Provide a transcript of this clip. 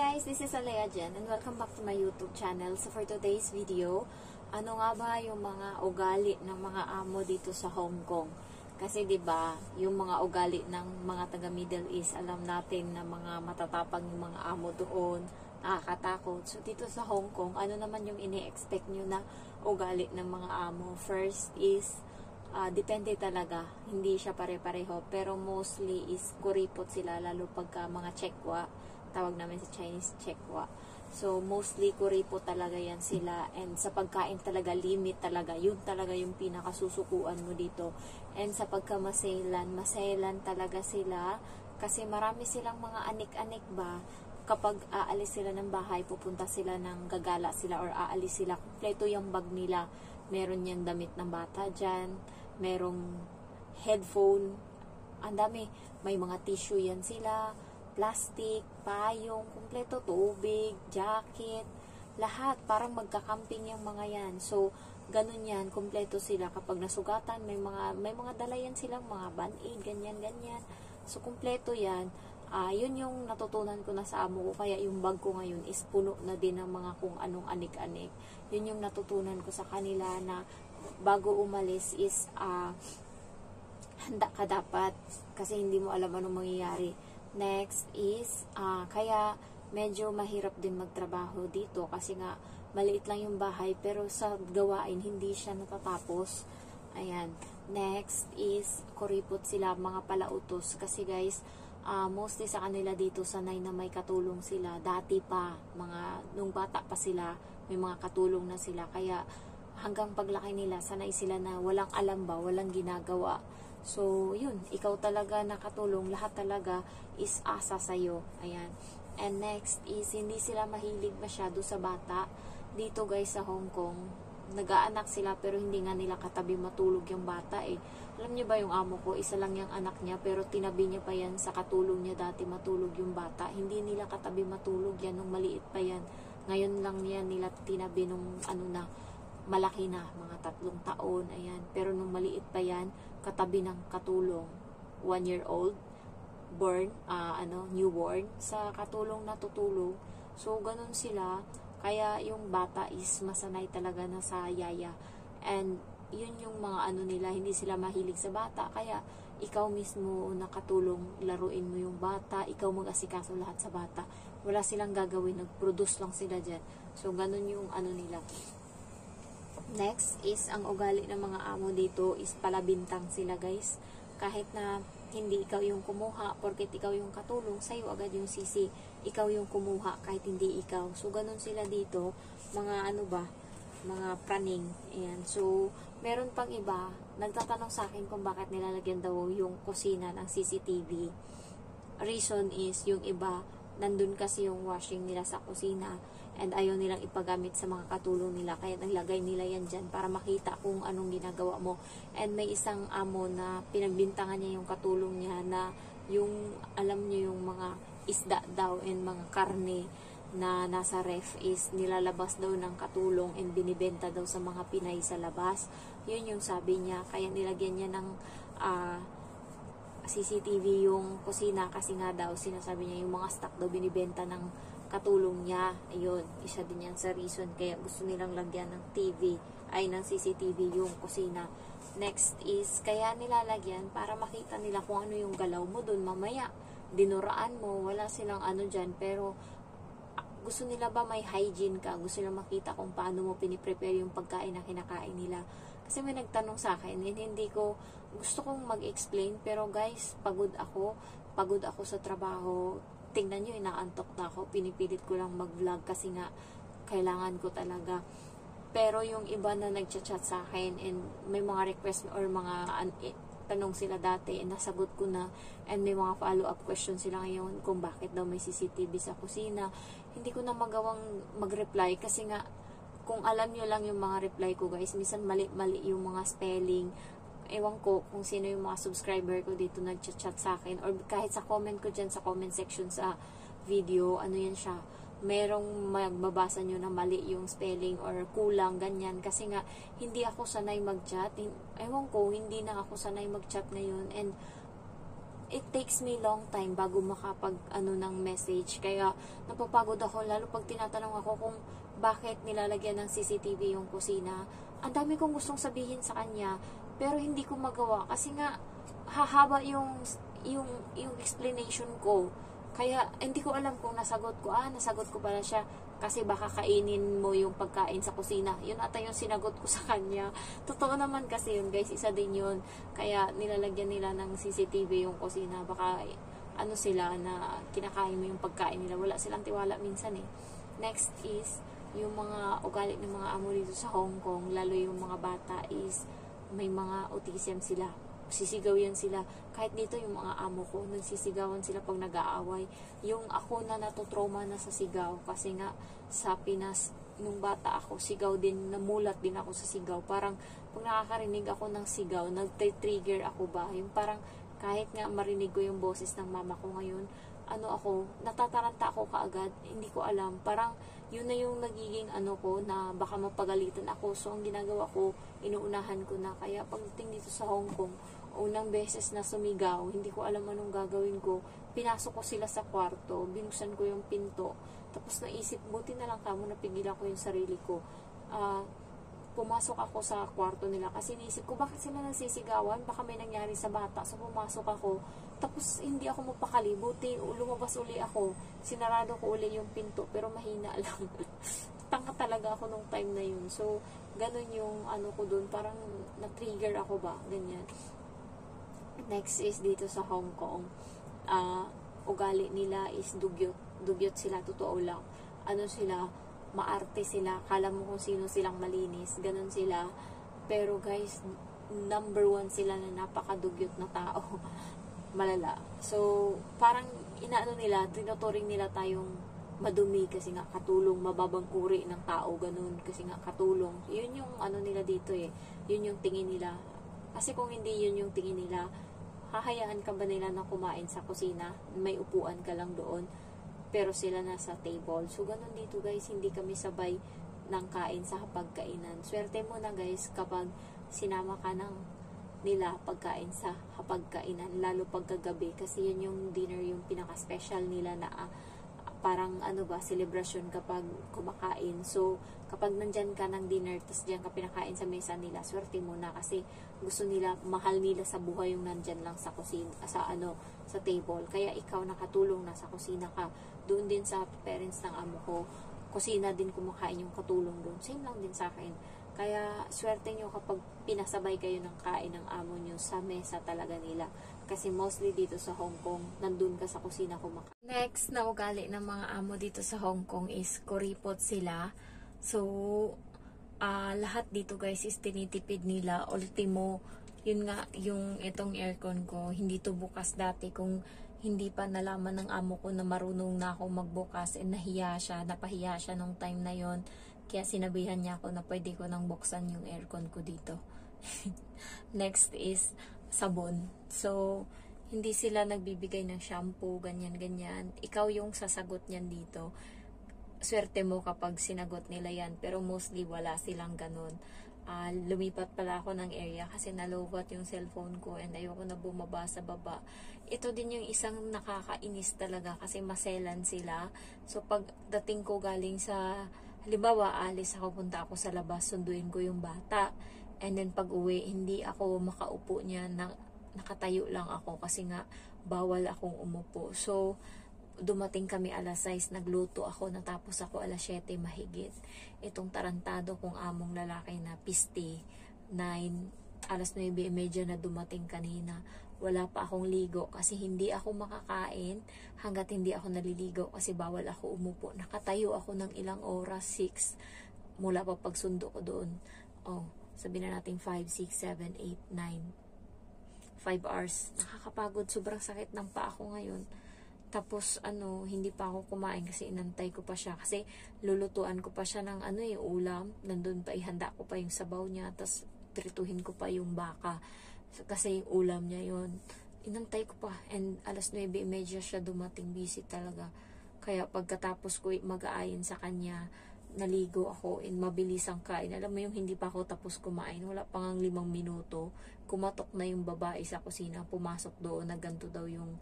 guys, this is Alea Jen and welcome back to my YouTube channel. So for today's video, ano nga ba yung mga ugali ng mga amo dito sa Hong Kong? Kasi 'di ba, yung mga ugali ng mga taga Middle East, alam natin na mga matatapang yung mga amo doon, nakakatakot. So dito sa Hong Kong, ano naman yung ini-expect nyo na ugali ng mga amo? First is depende talaga, hindi siya pare-pareho, pero mostly is kuripot sila, lalo pagka mga Chekwa, tawag namin sa Chinese Chekwa. So mostly kuripot talaga yan sila, and sa pagkain talaga, limit talaga, yun talaga yung pinakasusukuan mo dito. And sa pagkamaselan talaga sila, kasi marami silang mga anik-anik ba, kapag aalis sila ng bahay, pupunta sila ng gagala sila or aalis sila, kompleto yung bag nila. Meron yung damit ng bata dyan, merong headphone, ang dami, may mga tissue yan sila, plastic, payong, kompleto, tubig, jacket, lahat, parang magkakamping yung mga yan. So, ganun yan, kompleto sila. Kapag nasugatan, may mga dala yan silang mga band-aid, ganyan. So, kompleto yan. Yun yung natutunan ko na sa amo ko, kaya yung bag ko ngayon is puno na din ng mga kung anong anik-anik. Yun yung natutunan ko sa kanila, na bago umalis is handa ka dapat, kasi hindi mo alam anong mangyayari. Next is kaya medyo mahirap din magtrabaho dito, kasi nga maliit lang yung bahay, pero sa gawain hindi siya natatapos. Ayan. Next is kuripot sila, mga palautos, kasi guys, mostly sa kanila dito sanay na may katulong sila. Dati pa, nung bata pa sila, may mga katulong na sila, kaya hanggang paglaki nila, sanay sila na walang alam ba, walang ginagawa. So, yun, ikaw talaga nakatulong, lahat talaga is asa sa'yo. Ayan. And next is, hindi sila mahilig masyado sa bata. Dito guys sa Hong Kong, nag-aanak sila, pero hindi nga nila katabi matulog yung bata eh. Alam niyo ba yung amo ko, isa lang yung anak niya, pero tinabi niya pa yan sa katulong niya dati matulog yung bata. Hindi nila katabi matulog yan nung maliit pa yan. Ngayon lang yan nila tinabi nung malaki na, mga 3 taon, ayan. Pero nung maliit pa yan, katabi ng katulong, 1 year old, born, newborn, sa katulong na tutulog. So, ganun sila. Kaya yung bata is masanay talaga na sa yaya. And yun yung mga nila, hindi sila mahilig sa bata. Kaya ikaw mismo nakatulong, laruin mo yung bata, ikaw mag-asikaso lahat sa bata. Wala silang gagawin, nag-produce lang sila dyan. So, ganun yung nila. Next is, ang ugali ng mga amo dito is palabintang sila guys. Kahit na hindi ikaw yung kumuha, porket ikaw yung katulong, sa'yo agad yung sisi. Ikaw yung kumuha kahit hindi ikaw. So, ganun sila dito. Mga mga praning. Ayan. So, meron pang iba, nagtatanong sa akin kung bakit nilalagyan daw yung kusina ng CCTV. Reason is, yung iba, nandun kasi yung washing nila sa kusina, and ayaw nilang ipagamit sa mga katulong nila, kaya naglagay nila yan dyan para makita kung anong ginagawa mo. And may isang amo na pinagbintangan niya yung katulong niya, na yung, alam niyo yung mga isda daw and mga karne na nasa ref is nilalabas daw ng katulong and binibenta daw sa mga Pinay sa labas. Yun yung sabi niya, kaya nilagyan niya ng CCTV yung kusina, kasi nga daw sinasabi niya yung mga stock daw binibenta ng katulong niya. Ayun, isa din yan sa reason kaya gusto nilang lagyan ng ng CCTV yung kusina. Next is, kaya nilalagyan para makita nila kung ano yung galaw mo dun mamaya. Dinuraan mo, wala silang dyan, pero gusto nila ba may hygiene ka? Gusto nila makita kung paano mo piniprepare yung pagkain na kinakain nila. Kasi may nagtanong sa akin, and hindi ko, gusto kong mag-explain, pero guys, pagod ako sa trabaho. Tingnan nyo, inaantok na ako, pinipilit ko lang mag-vlog kasi nga, kailangan ko talaga. Pero yung iba na nagchat-chat sa akin, and may mga request or mga tanong sila dati, and nasagot ko na, and may mga follow-up questions sila ngayon kung bakit daw may CCTV sa kusina. Hindi ko na magawang mag-reply kasi nga, kung alam nyo lang yung mga reply ko guys, minsan mali-mali yung mga spelling. Ewan ko kung sino yung mga subscriber ko dito nagchat-chat sa akin, or kahit sa comment ko dyan sa comment section sa video, yan siya, merong magbabasa nyo na mali yung spelling or kulang, ganyan, kasi nga hindi ako sanay mag-chat. Ewan ko, hindi na ako sanay mag-chat ngayon, and it takes me long time bago makapag ano ng message. Kaya napapagod ako lalo pag tinatanong ako kung bakit nilalagyan ng CCTV yung kusina. Ang dami kong gustong sabihin sa kanya pero hindi ko magawa kasi nga hahaba yung explanation ko. Kaya hindi ko alam kung nasagot ko pala siya kasi baka kainin mo yung pagkain sa kusina. Yun ata yung sinagot ko sa kanya. Totoo naman kasi yun guys, isa din yun. Kaya nilalagyan nila ng CCTV yung kusina. Baka ano sila na kinakain mo yung pagkain nila. Wala silang tiwala minsan eh. Next is yung mga ugali ng mga amo dito sa Hong Kong, lalo yung mga bata is may mga autism sila. Sisigaw yan sila. Kahit dito yung mga amo ko, nagsisigawan sila pag nag-aaway. Yung ako na natutrauma na sa sigaw kasi nga sa Pinas, nung bata ako, sigaw din, namulat din ako sa sigaw. Parang pag nakakarinig ako ng sigaw, nag-trigger ako ba? Yung parang kahit nga marinig ko yung boses ng mama ko ngayon, ano ako, natataranta ako kaagad, hindi ko alam. Parang yun na yung nagiging ano ko na baka mapagalitan ako. So ang ginagawa ko, inuunahan ko na. Kaya pagdating dito sa Hong Kong, unang beses na sumigaw, hindi ko alam anong gagawin ko. Pinasok ko sila sa kwarto, binuksan ko yung pinto. Tapos naisip, buti na lang kamo, napigilan ko yung sarili ko. Pumasok ako sa kwarto nila kasi naisip ko, bakit sila nagsisigawan? Baka may nangyari sa bata. So pumasok ako. Tapos hindi ako mapakali. Buti lumabas uli ako. Sinarado ko uli yung pinto pero mahina lang. Tanga talaga ako nung time na yun. So ganun yung ano ko dun. Parang na-trigger ako ba? Ganyan. Next is dito sa Hong Kong. Ugali nila is dugyot. Dugyot sila, totoo lang. Ano sila, maarte sila. Kala mo kung sino silang malinis. Ganun sila. Pero guys, number 1 sila na napakadugyot na tao. Malala. So, parang inaano nila, tinuturing nila tayong madumi kasi nga katulong, mababang uri ng tao, ganun. Kasi nga katulong. Yun yung ano nila dito eh. Yun yung tingin nila. Kasi kung hindi yun yung tingin nila, hahayaan ka ba nila na kumain sa kusina? May upuan ka lang doon. Pero sila nasa table. So, ganun dito guys, hindi kami sabay ng kain sa hapagkainan. Swerte mo na guys kapag sinama ka ng nila pagkain sa hapagkainan, lalo pagkagabi. Kasi yun yung dinner, yung pinaka-special nila na parang ano ba, celebration kapag kumakain. So, kapag nandyan ka ng dinner, tapos dyan ka pinakain sa mesa nila, swerte mo na kasi gusto nila, mahal nila sa buhay yung nandyan lang sa kusina, sa table. Kaya ikaw nakatulong na sa kusina ka. Doon din sa parents ng amo ko, kusina din kumakain yung katulong doon. Same lang din sa akin. Kaya swerte nyo kapag pinasabay kayo ng kain ng amo nyo sa mesa talaga nila. Kasi mostly dito sa Hong Kong, nandun ka sa kusina kumakain. Next na ugali ng mga amo dito sa Hong Kong is kuripot sila. So, lahat dito guys is tinitipid nila. Ultimo, yun nga, yung itong aircon ko, hindi to bukas dati. Kung hindi pa nalaman ng amo ko na marunong na ako magbukas, napahiya siya nung time na yon. Kaya sinabihan niya ako na pwede ko nang buksan yung aircon ko dito. Next is sabon. So, hindi sila nagbibigay ng shampoo, ganyan-ganyan. Ikaw yung sasagot niyan dito. Swerte mo kapag sinagot nila yan. Pero mostly wala silang ganun. Lumipat pala ako ng area kasi nalobat yung cellphone ko and ayoko na bumaba sa baba. Ito din yung isang nakakainis talaga kasi maselan sila. So pagdating ko galing sa, halimbawa alis ako, punta ako sa labas, sunduin ko yung bata, and then pag uwi hindi ako makaupo niya, nakatayo lang ako kasi nga bawal akong umupo. So dumating kami alas 6, nagluto ako, natapos ako alas 7 mahigit. Itong tarantado kong among lalaki na piste, 9, alas 9:30 na dumating kanina. Wala pa akong ligo kasi hindi ako makakain hanggat hindi ako naliligo kasi bawal ako umupo. Nakatayo ako ng ilang oras, 6, mula pa pagsundo ko doon. Sabihin na natin 5, 6, 7, 8, 9. 5 hours. Nakakapagod, sobrang sakit ng paa ko ngayon. Tapos, hindi pa ako kumain kasi inantay ko pa siya. Kasi, lulutuan ko pa siya ng ulam. Nandun pa, ihanda ko pa yung sabaw niya. Tapos, trituhin ko pa yung baka. Kasi, yung ulam niya yon. Inantay ko pa. And, alas 9:30 siya dumating. Busy talaga. Kaya, pagkatapos ko mag-aayin sa kanya, naligo ako and mabilis ang kain. Alam mo yung hindi pa ako tapos kumain, wala pang 5 minuto, kumatok na yung babae sa kusina, pumasok doon na ganito daw yung